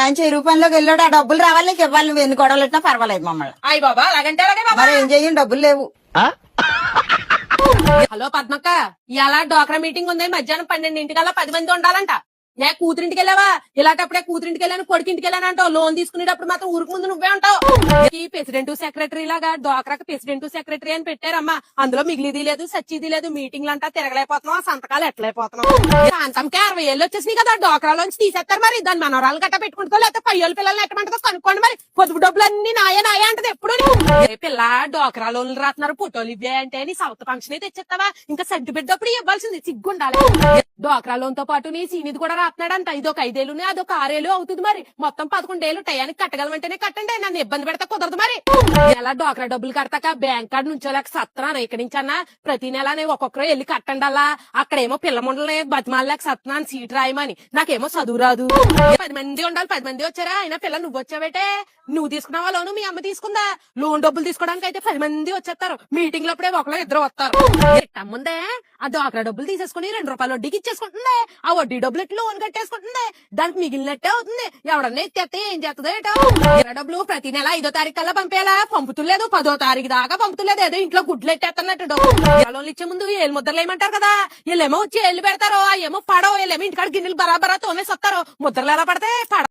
ఆయన చెరువు పనిలోకి వెళ్ళాడు. ఆ డబ్బులు రావాలి, నీకు ఇవ్వాలి. నువ్వు ఎన్ని గొడవలు పెట్టినా పర్వాలేదు మమ్మల్ని. అయ్యి బాబా అలాగంటే అలాగే బాబా. మరి ఏం చెయ్యం, డబ్బులు లేవు. హలో పద్మక్క, ఇలా డోక్రా మీటింగ్ ఉంది, మధ్యాహ్నం 12 10 మంది ఉండాలంట. ఏ కూతురింటికి వెళ్ళావా? ఇలాంటప్పుడే కూతురింటికి వెళ్ళాను, కొడుకింటికి వెళ్ళాను అంటావు. లోన్ తీసుకునేటప్పుడు మాత్రం ఊరికి ముందు నువ్వే ఉంటావు. ఈ ప్రెసిడెంట్ సెక్రటరీ లాగా డోక్రాకి ప్రెసిడెంట్ సెక్రటరీ అని పెట్టారమ్మా. అందులో మిగిలిది లేదు, సచ్చిది లేదు. మీటింగ్లు అంటా తిరగలేకపోతున్నాం, సంతకాలు ఎట్లయిపోతున్నాం. శాంతంకే 60 ఏళ్ళు వచ్చేసినాయి కదా, డోక్రాలోంచి తీసేస్తారు. మరి దాని మనవరాలు గట్ట పెట్టుకుంటో లేకపోతే పయ్యోళ్ళ పిల్లల్ని ఎట్టమంటుందో కనుక్కోండి. మరి పొదుపు డబ్బులు అన్ని నాయే అంటది ఎప్పుడు. పిల్ల డోక్రా లోన్లు రాస్తున్నారు, ఫోటోలు ఇవ్వే అంటే నీ సౌత్ ఫంక్షన్ అయితే తెచ్చేస్తావా? ఇంకా సర్టి పెట్టినప్పుడు ఇవ్వాల్సింది, సిగ్గుండాలి. డోక్రా లోన్ తో పాటు నీ సీనిది కూడా రాస్తున్నాడంట. ఇదొక 5 ఏళ్ళు, అదొక 6 ఏళ్ళు అవుతుంది. మరి మొత్తం 11 ఏళ్ళు టయానికి కట్టగలమంటేనే కట్టండి, నన్ను ఇబ్బంది పెడతా కుదరదు. మరి ఎలా డోక్రా డబ్బులు కడతాక బ్యాంక్ కార్డు నుంచోలేక సత్తున్నాను. ఇక్కడి నుంచి అన్నా ప్రతి నెల ఒక్కొక్కరు వెళ్ళి కట్టండి. అలా అక్కడేమో పిల్ల ముండలని బతిమాలేక సత్తున్నాను సీట్ రాయమని. నాకేమో చదువు రాదు. 10 మంది ఉండాలి, 10 మంది వచ్చారా? అయినా పిల్ల నువ్వు వచ్చావేటే? నువ్వు తీసుకున్నావా లోను? మీ అమ్మ తీసుకుందా? లోన్ డబ్బులు తీసుకోవడానికి అయితే 10 మంది వచ్చేస్తారు. మీటింగ్ లో అప్పుడే ఒకళ్ళు ఇద్దరు వస్తారు. ముందే ఆ డోక్రా డబ్బులు తీసేసుకుని 2 రూపాయలు వడ్డీకి ఇచ్చేసుకుంటుంది. ఆ వడ్డీ డబ్బులు ఎట్లా లోన్ కట్టేసుకుంటుంది. దానికి మిగిలినట్టే అవుతుంది. ఎవడన్నా ఎత్తేస్తే ఏం చేస్తుంది ఏటో. డబ్బులు ప్రతి నెల 5వ తారీఖు కల్లా పంపేలా పంపుతులేదు. 10వ తారీఖు దాకా పంపుతులేదు. ఏదో ఇంట్లో గుడ్లు ఎట్టేస్తున్నట్టు. లోన్లు ఇచ్చే ముందు ఏళ్ళు ముద్రలు ఏమంటారు కదా, వీళ్ళేమో వచ్చి ఏళ్ళు పెడతారు. ఆ ఏమో పడవ, వీళ్ళేమో ఇంటికాడ గిన్నెలు బరాబరా తోమేసి వస్తారు. ముద్రలు ఎలా పడితే పడ